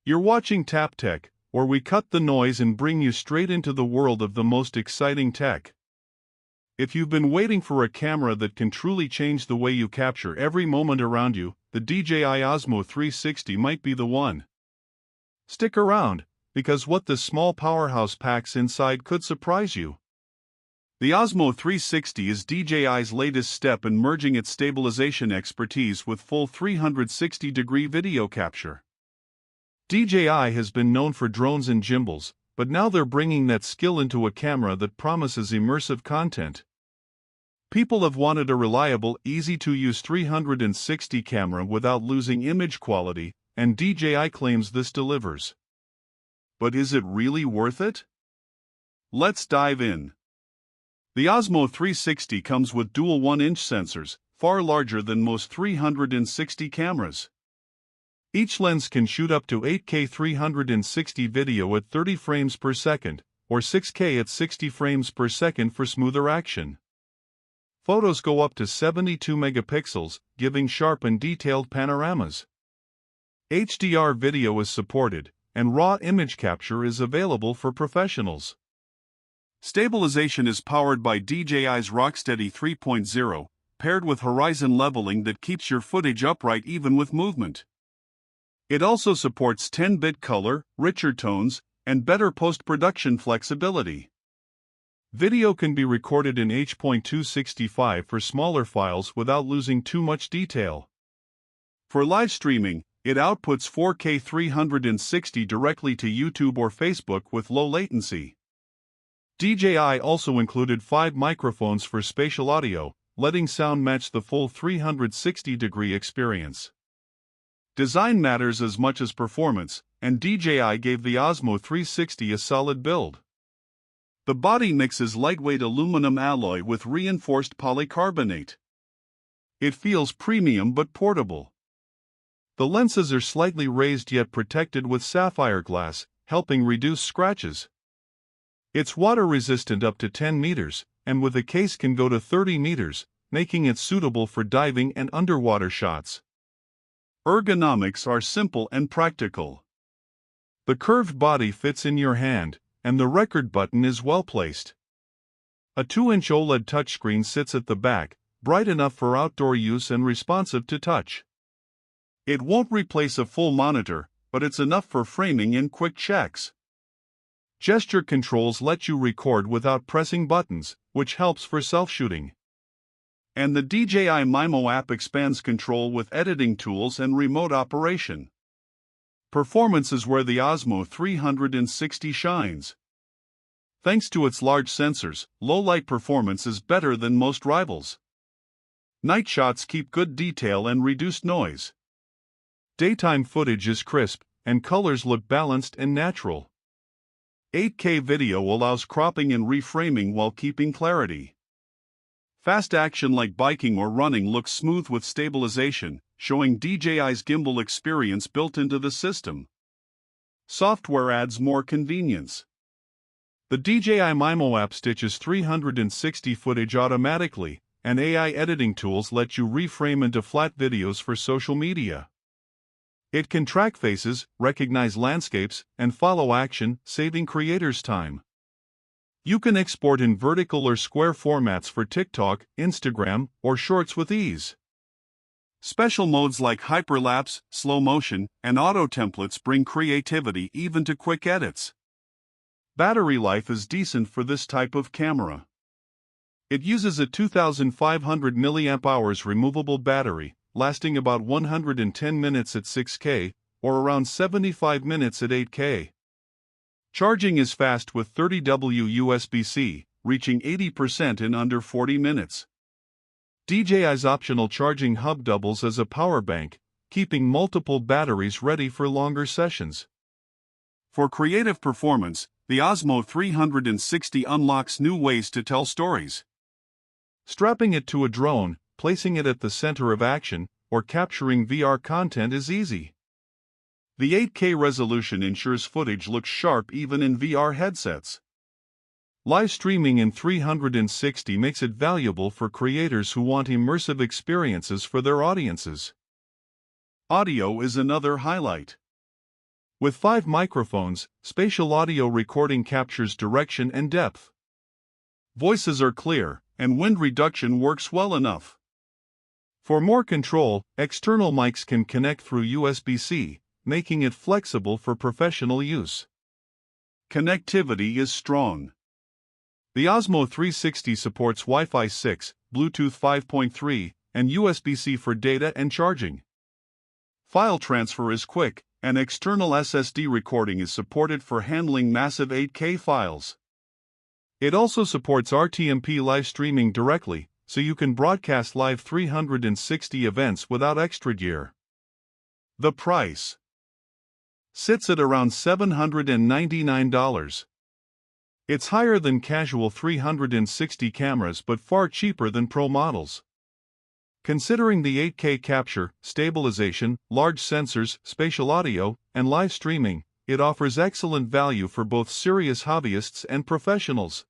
You're watching Tap Tech, where we cut the noise and bring you straight into the world of the most exciting tech. If you've been waiting for a camera that can truly change the way you capture every moment around you, the DJI Osmo 360 might be the one. Stick around, because what this small powerhouse packs inside could surprise you. The Osmo 360 is DJI's latest step in merging its stabilization expertise with full 360-degree video capture. DJI has been known for drones and gimbals, but now they're bringing that skill into a camera that promises immersive content. People have wanted a reliable, easy-to-use 360 camera without losing image quality, and DJI claims this delivers. But is it really worth it? Let's dive in. The Osmo 360 comes with dual 1-inch sensors, far larger than most 360 cameras. Each lens can shoot up to 8K 360 video at 30 frames per second, or 6K at 60 frames per second for smoother action. Photos go up to 72 megapixels, giving sharp and detailed panoramas. HDR video is supported, and raw image capture is available for professionals. Stabilization is powered by DJI's Rocksteady 3.0, paired with horizon leveling that keeps your footage upright even with movement. It also supports 10-bit color, richer tones, and better post-production flexibility. Video can be recorded in H.265 for smaller files without losing too much detail. For live streaming, it outputs 4K 360 directly to YouTube or Facebook with low latency. DJI also included 5 microphones for spatial audio, letting sound match the full 360-degree experience. Design matters as much as performance, and DJI gave the Osmo 360 a solid build. The body mixes lightweight aluminum alloy with reinforced polycarbonate. It feels premium but portable. The lenses are slightly raised yet protected with sapphire glass, helping reduce scratches. It's water-resistant up to 10 meters, and with a case can go to 30 meters, making it suitable for diving and underwater shots. Ergonomics are simple and practical. The curved body fits in your hand, and the record button is well placed. A 2-inch OLED touchscreen sits at the back, bright enough for outdoor use and responsive to touch. It won't replace a full monitor, but it's enough for framing and quick checks. Gesture controls let you record without pressing buttons, which helps for self-shooting. And the DJI Mimo app expands control with editing tools and remote operation. Performance is where the Osmo 360 shines. Thanks to its large sensors, low-light performance is better than most rivals. Night shots keep good detail and reduced noise. Daytime footage is crisp, and colors look balanced and natural. 8K video allows cropping and reframing while keeping clarity. Fast action like biking or running looks smooth with stabilization, showing DJI's gimbal experience built into the system. Software adds more convenience. The DJI Mimo app stitches 360 footage automatically, and AI editing tools let you reframe into flat videos for social media. It can track faces, recognize landscapes, and follow action, saving creators time. You can export in vertical or square formats for TikTok, Instagram, or Shorts with ease. Special modes like hyperlapse, slow motion, and auto templates bring creativity even to quick edits. Battery life is decent for this type of camera. It uses a 2,500 mAh removable battery, lasting about 110 minutes at 6K, or around 75 minutes at 8K. Charging is fast with 30W USB-C, reaching 80% in under 40 minutes. DJI's optional charging hub doubles as a power bank, keeping multiple batteries ready for longer sessions. For creative performance, the Osmo 360 unlocks new ways to tell stories. Strapping it to a drone, placing it at the center of action, or capturing VR content is easy. The 8K resolution ensures footage looks sharp even in VR headsets. Live streaming in 360 makes it valuable for creators who want immersive experiences for their audiences. Audio is another highlight. With 5 microphones, spatial audio recording captures direction and depth. Voices are clear, and wind reduction works well enough. For more control, external mics can connect through USB-C, making it flexible for professional use. Connectivity is strong. The Osmo 360 supports Wi-Fi 6, Bluetooth 5.3, and USB-C for data and charging. File transfer is quick, and external SSD recording is supported for handling massive 8K files. It also supports RTMP live streaming directly, so you can broadcast live 360 events without extra gear. The price sits at around $799. It's higher than casual 360 cameras but far cheaper than pro models. Considering the 8K capture, stabilization, large sensors, spatial audio, and live streaming, it offers excellent value for both serious hobbyists and professionals.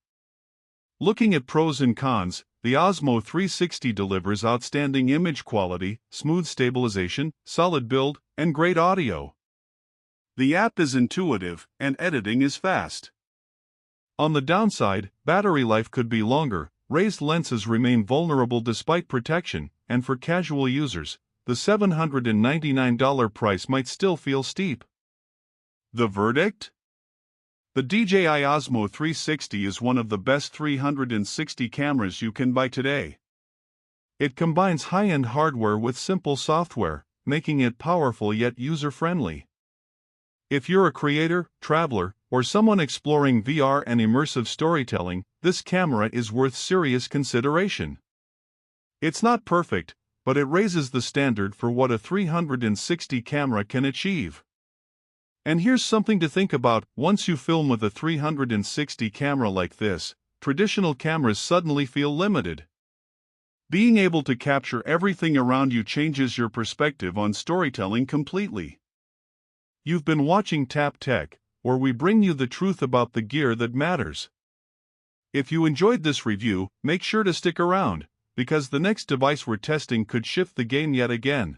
Looking at pros and cons, the Osmo 360 delivers outstanding image quality, smooth stabilization, solid build, and great audio. The app is intuitive, and editing is fast. On the downside, battery life could be longer, raised lenses remain vulnerable despite protection, and for casual users, the $799 price might still feel steep. The verdict? The DJI Osmo 360 is one of the best 360 cameras you can buy today. It combines high-end hardware with simple software, making it powerful yet user-friendly. If you're a creator, traveler, or someone exploring VR and immersive storytelling, this camera is worth serious consideration. It's not perfect, but it raises the standard for what a 360 camera can achieve. And here's something to think about: once you film with a 360 camera like this, traditional cameras suddenly feel limited. Being able to capture everything around you changes your perspective on storytelling completely. You've been watching Tap Tech, where we bring you the truth about the gear that matters. If you enjoyed this review, make sure to stick around, because the next device we're testing could shift the game yet again.